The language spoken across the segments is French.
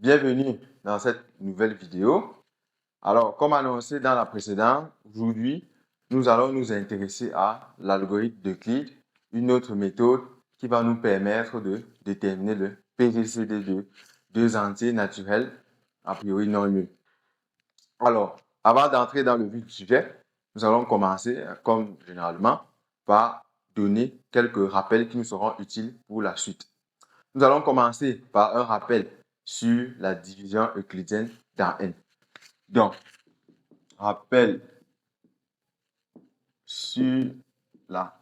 Bienvenue dans cette nouvelle vidéo. Alors, comme annoncé dans la précédente, aujourd'hui, nous allons nous intéresser à l'algorithme d'Euclide, une autre méthode qui va nous permettre de déterminer le PGCD de deux entiers naturels a priori non nuls. Alors, avant d'entrer dans le vif du sujet, nous allons commencer, comme généralement, par donner quelques rappels qui nous seront utiles pour la suite. Nous allons commencer par un rappel sur la division euclidienne dans N. Donc, rappel sur la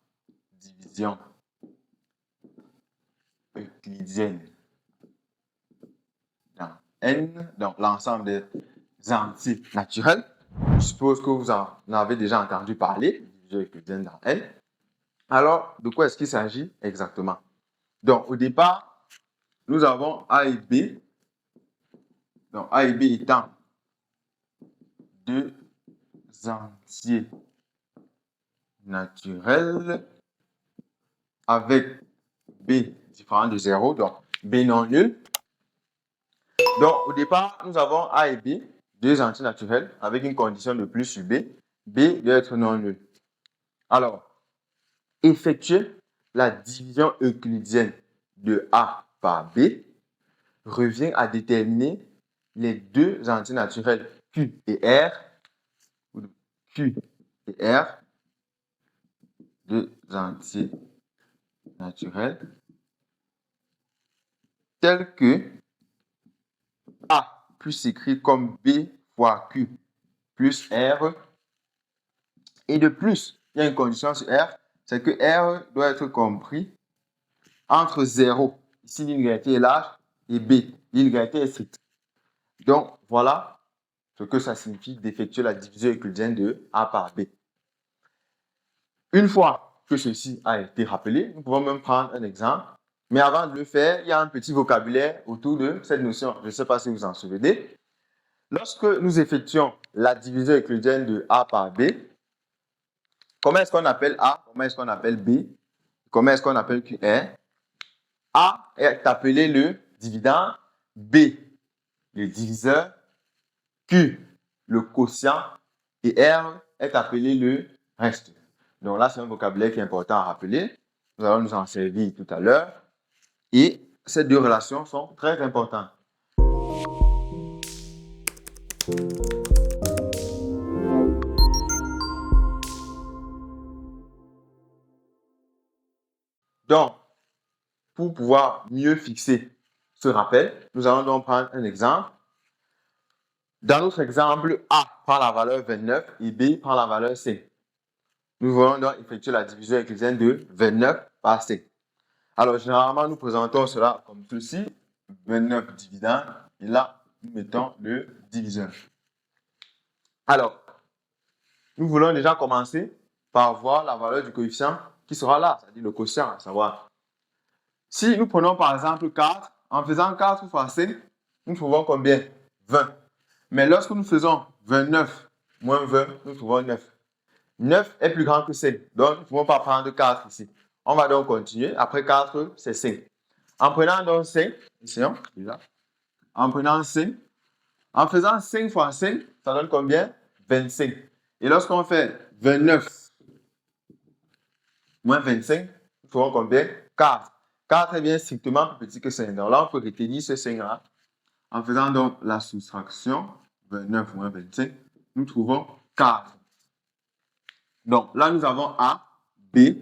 division euclidienne dans N, donc l'ensemble des entiers naturels. Je suppose que vous en avez déjà entendu parler, division euclidienne dans N. Alors, de quoi est-ce qu'il s'agit exactement? Donc, au départ, nous avons A et B. Donc, A et B étant deux entiers naturels avec B différent de 0, donc B non nul. Donc, au départ, nous avons A et B, deux entiers naturels avec une condition de plus sur B. B doit être non nul. Alors, effectuer la division euclidienne de A par B revient à déterminer les deux entiers naturels Q et R, Q et R, deux entiers naturels, tels que A plus écrit comme B fois Q plus R. Et de plus, il y a une condition sur R, c'est que R doit être compris entre 0, ici l'inégalité est large, et B, l'inégalité est stricte. Donc, voilà ce que ça signifie d'effectuer la division euclidienne de A par B. Une fois que ceci a été rappelé, nous pouvons même prendre un exemple. Mais avant de le faire, il y a un petit vocabulaire autour de cette notion. Je ne sais pas si vous en souvenez. Lorsque nous effectuons la division euclidienne de A par B, comment est-ce qu'on appelle A? Comment est-ce qu'on appelle B? Comment est-ce qu'on appelle QR? A est appelé le dividende, B le diviseur, Q le quotient et R est appelé le reste. Donc là, c'est un vocabulaire qui est important à rappeler. Nous allons nous en servir tout à l'heure. Et ces deux relations sont très importantes. Donc, pour pouvoir mieux fixer ce rappel, nous allons donc prendre un exemple. Dans notre exemple, A prend la valeur 29 et B prend la valeur 5. Nous voulons donc effectuer la division euclidienne de 29 par 5. Alors, généralement, nous présentons cela comme ceci. 29 dividende, et là, nous mettons le diviseur. Alors, nous voulons déjà commencer par voir la valeur du coefficient qui sera là, c'est-à-dire le quotient, à savoir. Si nous prenons par exemple 4, en faisant 4 fois 5, nous trouvons combien? 20. Mais lorsque nous faisons 29 moins 20, nous trouvons 9. 9 est plus grand que 5, donc nous ne pouvons pas prendre 4 ici. On va donc continuer. Après 4, c'est 5. En prenant donc 5, essayons déjà. En prenant 5, en faisant 5 fois 5, ça donne combien? 25. Et lorsqu'on fait 29 moins 25, nous trouvons combien? 4. 4 est bien strictement plus petit que 5. Donc là, on peut retenir ce 5-là. En faisant donc la soustraction, 29 moins 25, nous trouvons 4. Donc là, nous avons A, B,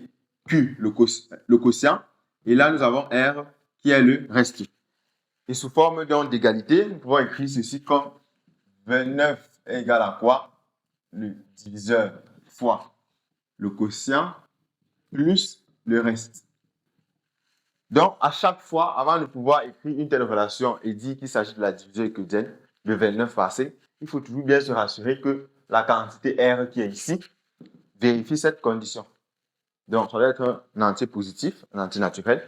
Q, le quotient. Et là, nous avons R, qui est le reste. Et sous forme d'égalité, nous pouvons écrire ceci comme 29 est égal à quoi? Le diviseur fois le quotient plus le reste. Donc, à chaque fois, avant de pouvoir écrire une telle relation et dire qu'il s'agit de la division euclidienne de 29 par 5, il faut toujours bien se rassurer que la quantité R qui est ici vérifie cette condition. Donc, ça doit être un entier positif, un entier naturel,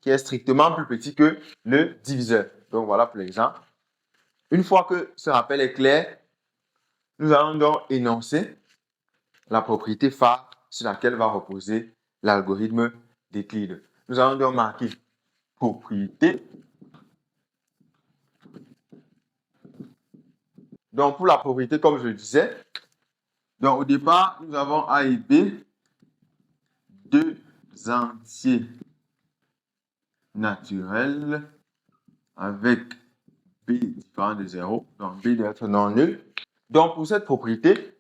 qui est strictement plus petit que le diviseur. Donc, voilà pour l'exemple. Une fois que ce rappel est clair, nous allons donc énoncer la propriété phare sur laquelle va reposer l'algorithme d'Euclide. Nous allons donc marquer propriété Donc, pour la propriété, comme je le disais, donc au départ, nous avons A et B, deux entiers naturels avec B différent de 0, donc B doit être non nul. Donc, pour cette propriété,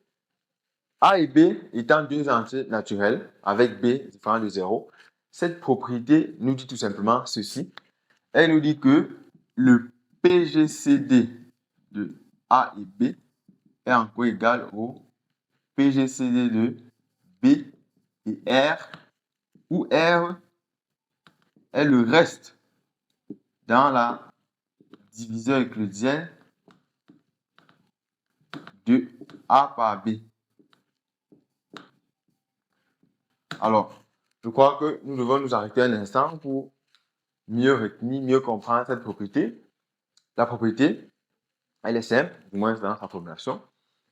A et B étant deux entiers naturels avec B différent de 0, cette propriété nous dit tout simplement ceci. Elle nous dit que le PGCD de A et B est encore égal au PGCD de B et R, où R est le reste dans la division euclidienne de A par B. Alors, je crois que nous devons nous arrêter un instant pour mieux retenir, mieux comprendre cette propriété. La propriété, elle est simple, du moins dans sa formulation.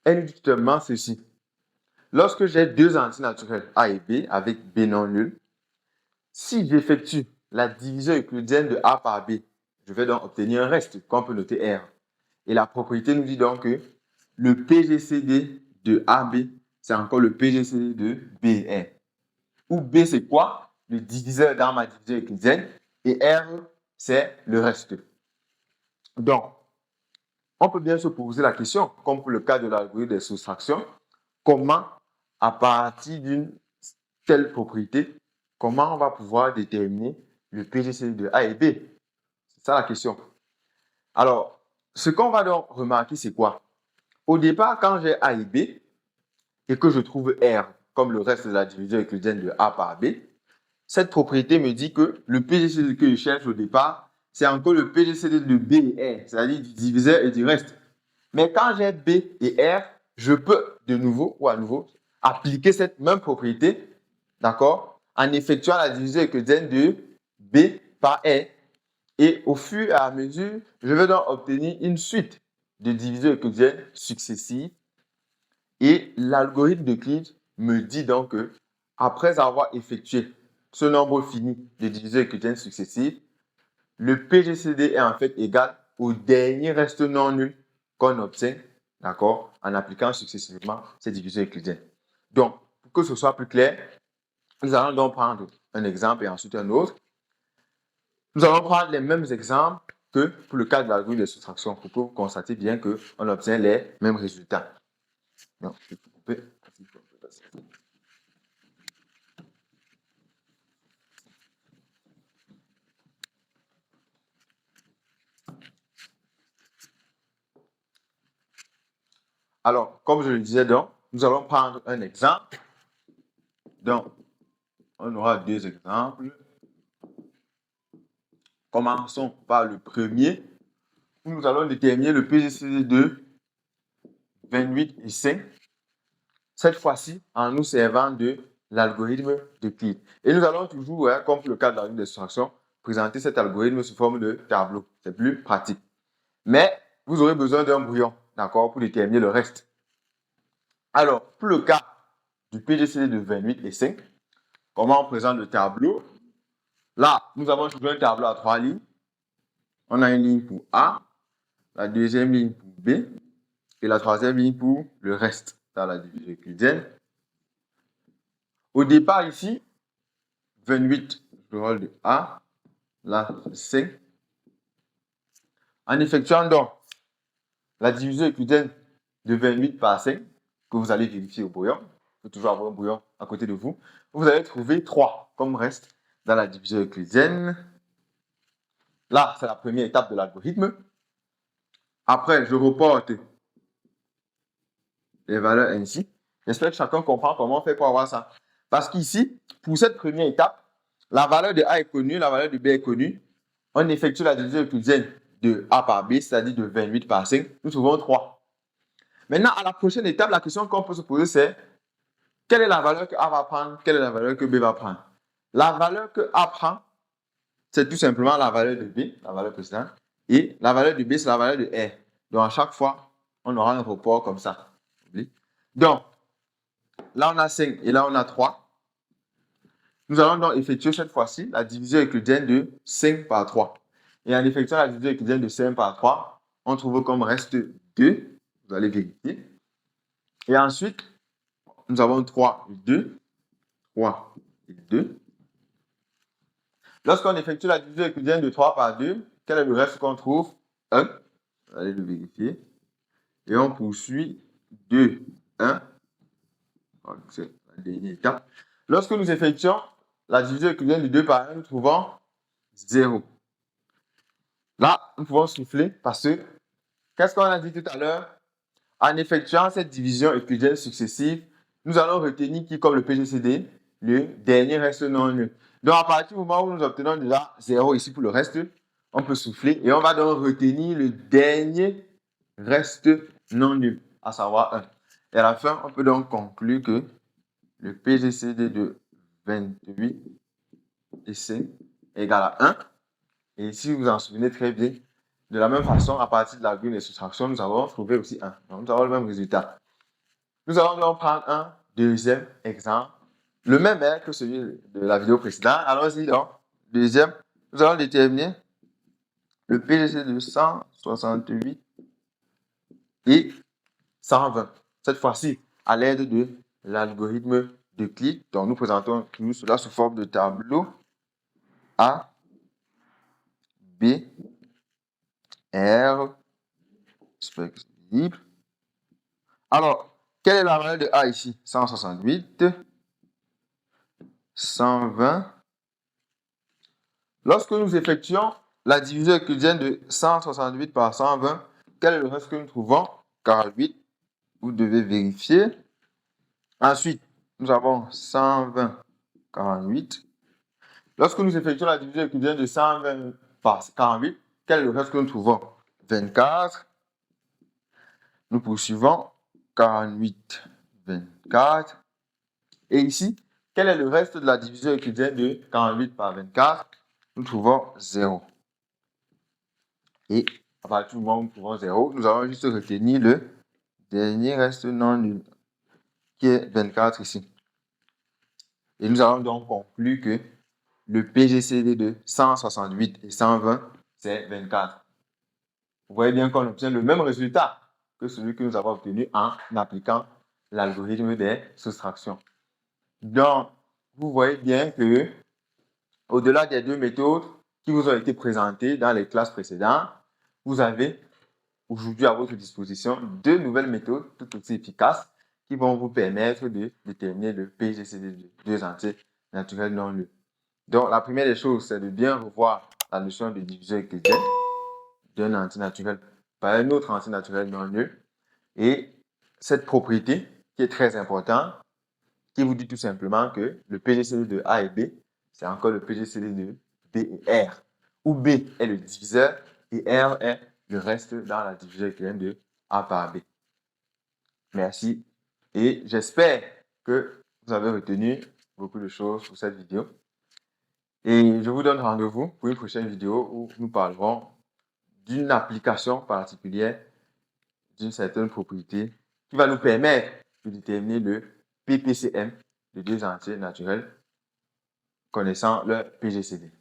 Elle nous dit tout simplement ceci. Lorsque j'ai deux entiers naturels A et B avec B non nul, si j'effectue la division euclidienne de A par B, je vais donc obtenir un reste qu'on peut noter R. Et la propriété nous dit donc que le PGCD de AB, c'est encore le PGCD de BR. Où B, c'est quoi? Le diviseur dans ma division euclidienne. Et R, c'est le reste. Donc, on peut bien se poser la question, comme pour le cas de l'algorithme de soustraction, comment, à partir d'une telle propriété, comment on va pouvoir déterminer le PGCD de A et B? C'est ça la question. Alors, ce qu'on va donc remarquer, c'est quoi? Au départ, quand j'ai A et B, et que je trouve R comme le reste de la division euclidienne de A par B, cette propriété me dit que le PGCD que je cherche au départ, c'est encore le PGCD de B et R, c'est-à-dire du diviseur et du reste. Mais quand j'ai B et R, je peux de nouveau ou à nouveau appliquer cette même propriété, d'accord, en effectuant la division euclidienne de B par R. Et au fur et à mesure, je vais donc obtenir une suite de divisions euclidiennes successives. Et l'algorithme d'Euclide me dit donc que, après avoir effectué ce nombre fini de divisions euclidiennes successives, le PGCD est en fait égal au dernier reste non nul qu'on obtient, d'accord, en appliquant successivement ces divisions euclidiennes. Donc, pour que ce soit plus clair, nous allons donc prendre un exemple et ensuite un autre. Nous allons prendre les mêmes exemples que pour le cas de l'algorithme de soustraction pour que vous constatez bien qu'on obtient les mêmes résultats. Donc, je peux couper. Alors, comme je le disais donc, nous allons prendre un exemple. Donc, on aura deux exemples. Commençons par le premier, où nous allons déterminer le PGCD de 28 et 5. Cette fois-ci, en nous servant de l'algorithme d'Euclide. Et nous allons toujours, comme pour le cas de l'algorithme de soustraction, présenter cet algorithme sous forme de tableau. C'est plus pratique. Mais vous aurez besoin d'un brouillon, d'accord, pour déterminer le reste. Alors, pour le cas du PGCD de 28 et 5, comment on présente le tableau? Là, nous avons toujours un tableau à 3 lignes. On a une ligne pour A, la deuxième ligne pour B et la troisième ligne pour le reste dans la division euclidienne. Au départ ici, 28, le rôle de A, là 5. En effectuant donc la division euclidienne de 28 par 5, que vous allez vérifier au brouillon, il faut toujours avoir un brouillon à côté de vous, vous allez trouver 3 comme reste dans la division euclidienne. Là, c'est la première étape de l'algorithme. Après, je reporte les valeurs ainsi. J'espère que chacun comprend comment on fait pour avoir ça. Parce qu'ici, pour cette première étape, la valeur de A est connue, la valeur de B est connue. On effectue la division euclidienne de A par B, c'est-à-dire de 28 par 5. Nous trouvons 3. Maintenant, à la prochaine étape, la question qu'on peut se poser, c'est quelle est la valeur que A va prendre, quelle est la valeur que B va prendre? La valeur que A prend, c'est tout simplement la valeur de B, la valeur précédente, et la valeur de B, c'est la valeur de R. Donc, à chaque fois, on aura un report comme ça. Donc, là, on a 5 et là, on a 3. Nous allons donc effectuer cette fois-ci la division euclidienne de 5 par 3. Et en effectuant la division euclidienne de 5 par 3, on trouve comme reste 2. Vous allez vérifier. Et ensuite, nous avons 3 et 2. 3 et 2. Lorsqu'on effectue la division euclidienne de 3 par 2, quel est le reste qu'on trouve? 1. Vous allez le vérifier. Et on poursuit 2, 1. C'est la dernière étape. Lorsque nous effectuons la division euclidienne de 2 par 1, nous trouvons 0. Là, nous pouvons souffler parce que, qu'est-ce qu'on a dit tout à l'heure? En effectuant cette division euclidienne successive, nous allons retenir qui comme le PGCD? Le dernier reste non nul. Donc, à partir du moment où nous obtenons déjà 0 ici pour le reste, on peut souffler et on va donc retenir le dernier reste non nul, à savoir 1. Et à la fin, on peut donc conclure que le PGCD de 28 ici est égal à 1. Et si vous vous en souvenez très bien, de la même façon, à partir de la grille de soustraction, nous avons trouvé aussi 1. Donc, nous avons le même résultat. Nous allons donc prendre un deuxième exemple, le même que celui de la vidéo précédente. Allons-y donc. Deuxième, nous allons déterminer le PGCD de 168 et 120. Cette fois-ci, à l'aide de l'algorithme de clic. Donc, nous présentons cela sous forme de tableau A, B, R, j'espère que c'est visible. Alors, quelle est la valeur de A ici? 168, 120. Lorsque nous effectuons la division euclidienne de 168 par 120, quel est le reste que nous trouvons? 48. Vous devez vérifier. Ensuite, nous avons 120, 48. Lorsque nous effectuons la division euclidienne de 120 par 48, quel est le reste que nous trouvons? 24. Nous poursuivons. 48, 24. Et ici, quel est le reste de la division euclidienne de 48 par 24? Nous trouvons 0. Et à partir du moment où nous trouvons 0, nous allons juste retenir le dernier reste non nul, qui est 24 ici. Et nous allons donc conclure que le PGCD de 168 et 120, c'est 24. Vous voyez bien qu'on obtient le même résultat que celui que nous avons obtenu en appliquant l'algorithme des soustractions. Donc, vous voyez bien que, au-delà des deux méthodes qui vous ont été présentées dans les classes précédentes, vous avez aujourd'hui à votre disposition deux nouvelles méthodes tout aussi efficaces qui vont vous permettre de déterminer le PGCD de deux entiers naturels non nuls. Donc, la première des choses, c'est de bien revoir la notion de division euclidienne d'un entier naturel par un autre entier naturel non nul. Et cette propriété, qui est très importante, qui vous dit tout simplement que le PGCD de A et B, c'est encore le PGCD de B et R, où B est le diviseur et R est le reste dans la division euclidienne de A par B. Merci et j'espère que vous avez retenu beaucoup de choses pour cette vidéo. Et je vous donne rendez-vous pour une prochaine vidéo où nous parlerons d'une application particulière d'une certaine propriété qui va nous permettre de déterminer le PPCM de deux entiers naturels connaissant leur PGCD.